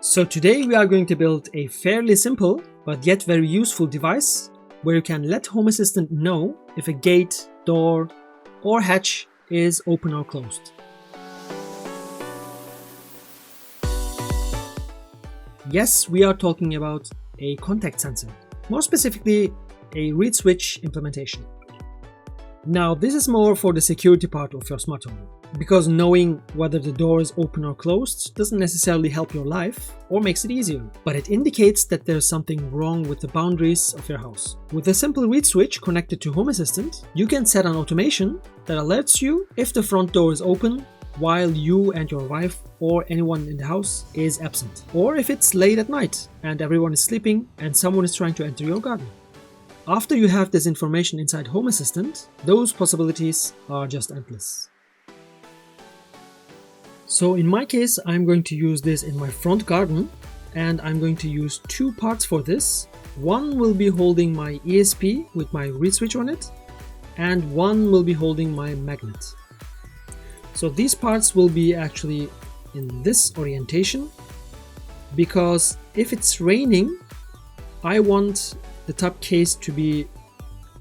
So today we are going to build a fairly simple but yet very useful device where you can let Home Assistant know if a gate, door or hatch is open or closed. Yes, we are talking about a contact sensor, more specifically a reed switch implementation. Now this is more for the security part of your smart home, because knowing whether the door is open or closed doesn't necessarily help your life or makes it easier, but it indicates that there's something wrong with the boundaries of your house. With a simple reed switch connected to Home Assistant, you can set an automation that alerts you if the front door is open while you and your wife or anyone in the house is absent, or if it's late at night and everyone is sleeping and someone is trying to enter your garden. After you have this information inside Home Assistant, those possibilities are just endless. So in my case, I'm going to use this in my front garden, and I'm going to use two parts for this. One will be holding my ESP with my reed switch on it, and one will be holding my magnet. So these parts will be actually in this orientation, because if it's raining, I want the top case to be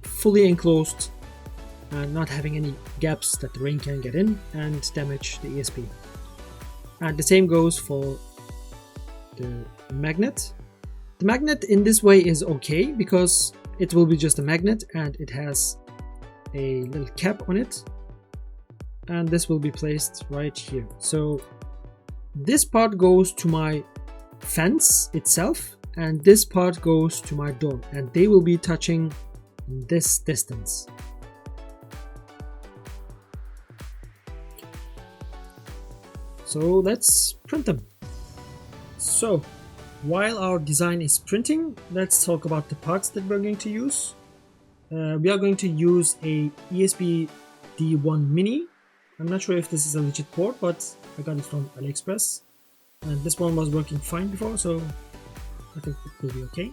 fully enclosed and not having any gaps that the rain can get in and damage the ESP. And the same goes for the magnet. The magnet in this way is okay because it will be just a magnet and it has a little cap on it, and this will be placed right here. So this part goes to my fence itself and this part goes to my door, and they will be touching this distance. So let's print them. So while our design is printing, let's talk about the parts that we're going to use. We are going to use a Esp D1 Mini. I'm not sure if this is a legit port, but I got it from AliExpress, and this one was working fine before, so I think it will be okay.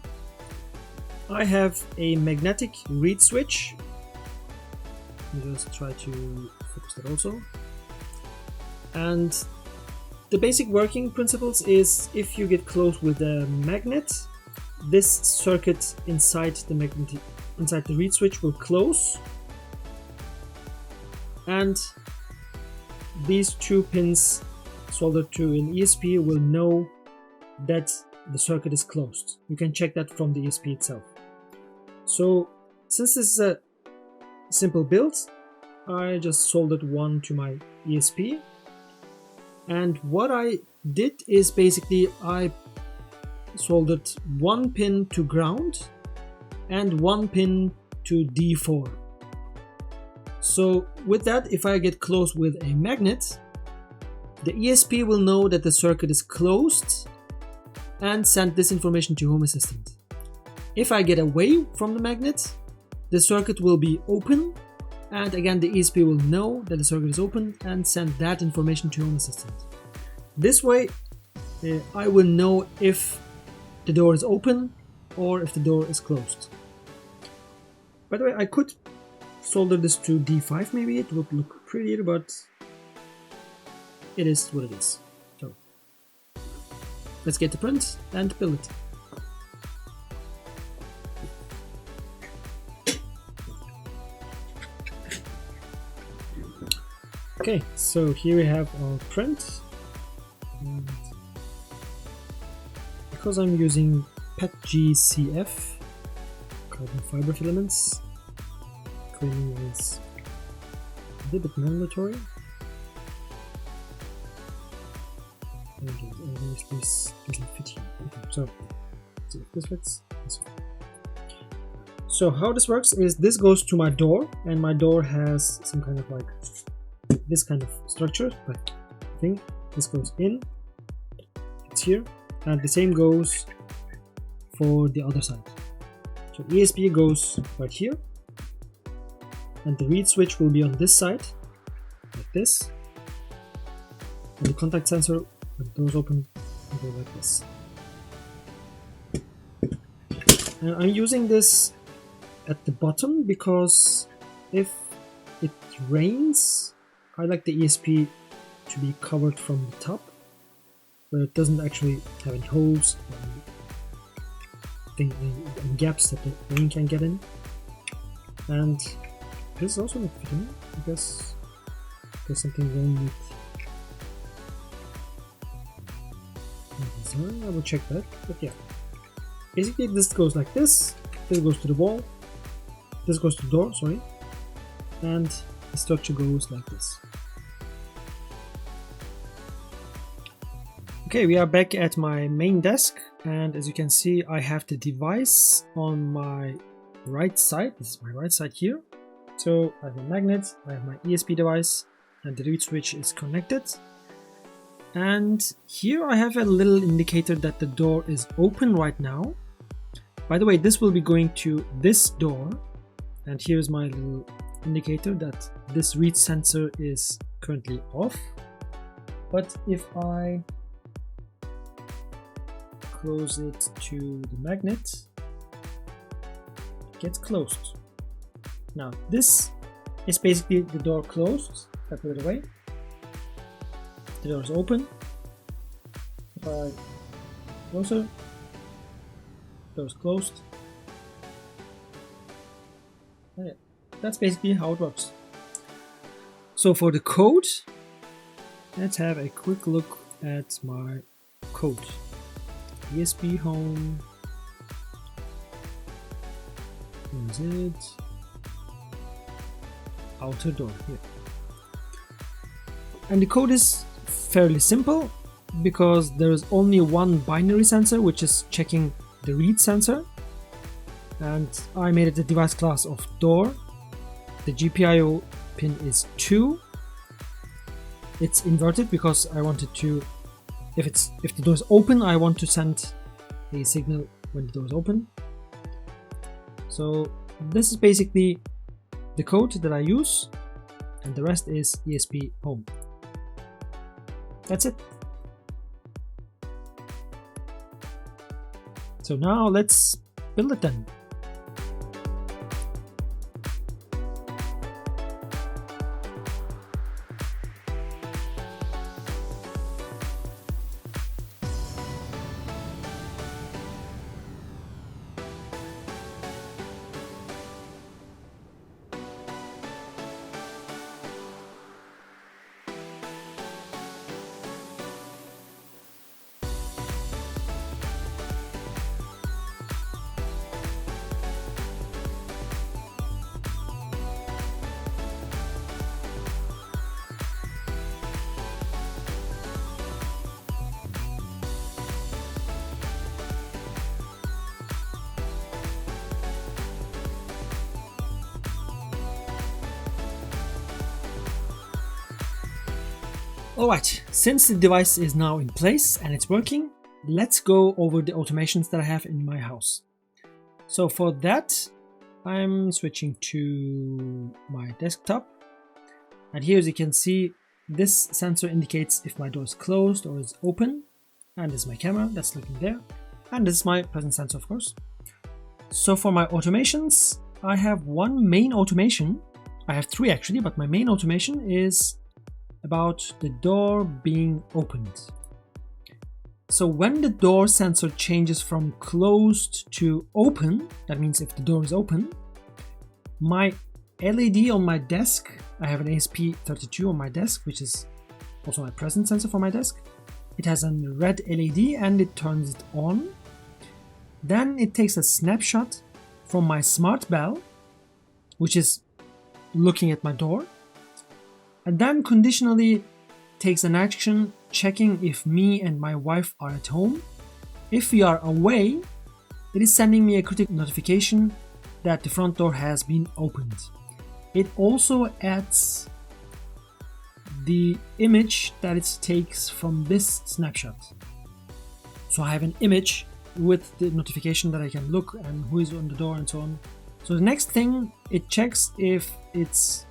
I have a magnetic reed switch. Let me just try to focus that also. And the basic working principles is, if you get close with the magnet, this circuit inside the reed switch will close, and these two pins soldered to an ESP will know that the circuit is closed. You can check that from the ESP itself. So since this is a simple build, I just soldered one to my ESP, and what I did is basically I soldered one pin to ground and one pin to D4. So with that, if I get close with a magnet, the ESP will know that the circuit is closed and send this information to Home Assistant. If I get away from the magnet, the circuit will be open, and again the ESP will know that the circuit is open and send that information to Home Assistant. This way I will know if the door is open or if the door is closed. By the way, I could solder this to D5, maybe it would look prettier, but it is what it is. So let's get the print and build it. Okay, so here we have our print. And because I'm using PETG-CF carbon fiber filaments, cleaning is a little bit mandatory. This doesn't fit here. Okay, so see if this fits. So how this works is this goes to my door, and my door has some kind of like this kind of structure, but I think this goes in, it's here, and the same goes for the other side. So ESP goes right here, and the reed switch will be on this side, like this, and the contact sensor, when the doors open, will go like this. And I'm using this at the bottom because if it rains, I like the ESP to be covered from the top, but it doesn't actually have any holes and gaps that the rain can get in. And this is also not fitting. I guess there's something wrong with the design. I will check that, but yeah. Basically, this goes like this. This goes to the wall. This goes to the door, sorry. And the structure goes like this. Okay, we are back at my main desk, and as you can see, I have the device on my right side. This is my right side here. So I have a magnet, I have my ESP device, and the reed switch is connected. And here I have a little indicator that the door is open right now. By the way, this will be going to this door, and here's my little indicator that this reed sensor is currently off. But if I close it to the magnet, it gets closed. Now this is basically the door closed. If I put it away, the door is open. If I closer, door is closed. Okay. That's basically how it works. So for the code, let's have a quick look at my code. ESP home. Where is it? Outer door here. And the code is fairly simple because there is only one binary sensor which is checking the reed sensor, and I made it a device class of door. The GPIO pin is 2. It's inverted because I wanted to, if the door is open, I want to send a signal when the door is open. So this is basically the code that I use, and the rest is ESP home. That's it. So now let's build it then. Alright, since the device is now in place and it's working, let's go over the automations that I have in my house. So for that, I'm switching to my desktop. And here, as you can see, this sensor indicates if my door is closed or is open. And this is my camera that's looking there. And this is my presence sensor, of course. So for my automations, I have one main automation. I have 3 actually, but my main automation is about the door being opened. So when the door sensor changes from closed to open, that means if the door is open, my LED on my desk, I have an ASP32 on my desk, which is also my presence sensor for my desk. It has a red LED and it turns it on. Then it takes a snapshot from my smart bell, which is looking at my door, and then conditionally takes an action checking if me and my wife are at home. If we are away, it is sending me a critical notification that the front door has been opened. It also adds the image that it takes from this snapshot. So I have an image with the notification that I can look and who is on the door and so on. So the next thing, it checks if it's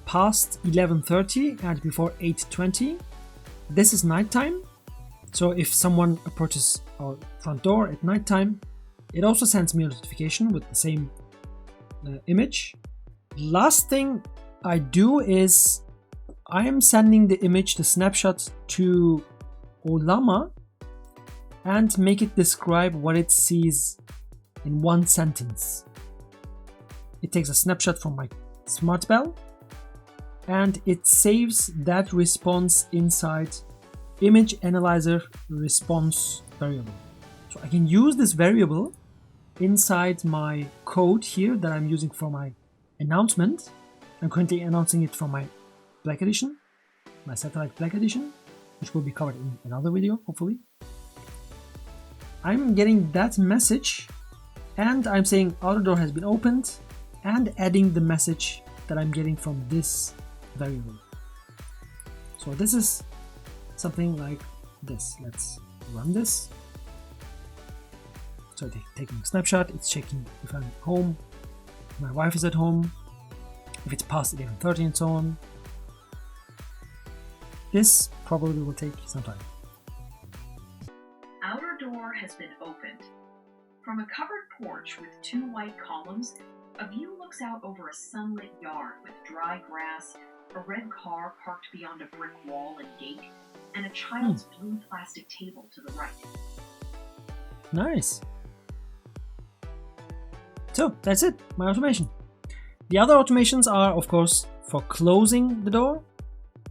past 11:30 and before 8:20. This is nighttime. So if someone approaches our front door at nighttime, it also sends me a notification with the same image. Last thing I do is I am sending the image, the snapshot, to Llama and make it describe what it sees in one sentence. It takes a snapshot from my smart bell and it saves that response inside image analyzer response variable. So I can use this variable inside my code here that I'm using for my announcement. I'm currently announcing it from my Black Edition, my satellite Black Edition, which will be covered in another video, hopefully. I'm getting that message and I'm saying outer door has been opened and adding the message that I'm getting from this variable. So this is something like this. Let's run this. So it's taking a snapshot, it's checking if I'm home, if my wife is at home, if it's past 11:30 and so on. This probably will take some time. Outer door has been opened. From a covered porch with 2 white columns, a view looks out over a sunlit yard with dry grass, a red car parked beyond a brick wall and gate, and a child's blue plastic table to the right. Nice. So that's it, my automation. The other automations are, of course, for closing the door,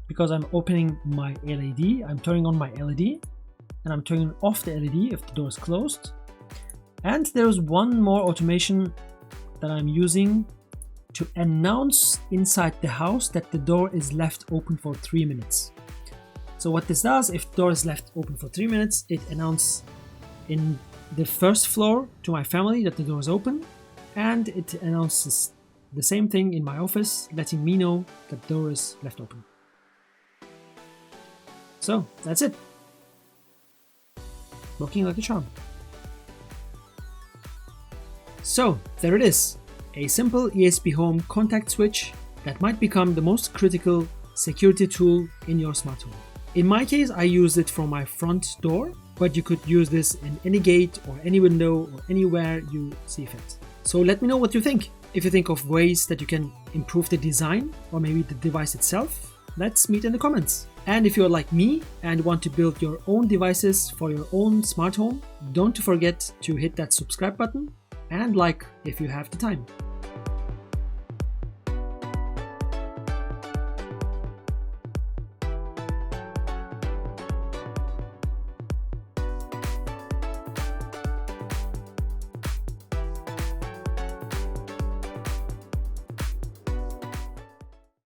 because I'm opening my LED, I'm turning on my LED, and I'm turning off the LED if the door is closed. And there's one more automation that I'm using to announce inside the house that the door is left open for 3 minutes. So what this does, if the door is left open for 3 minutes, it announces in the first floor to my family that the door is open, and it announces the same thing in my office, letting me know that the door is left open. So that's it. Working like a charm. So there it is, a simple ESP Home contact switch that might become the most critical security tool in your smart home. In my case, I use it for my front door, but you could use this in any gate or any window or anywhere you see fit. So let me know what you think. If you think of ways that you can improve the design or maybe the device itself, let's meet in the comments. And if you're like me and want to build your own devices for your own smart home, don't forget to hit that subscribe button and like if you have the time.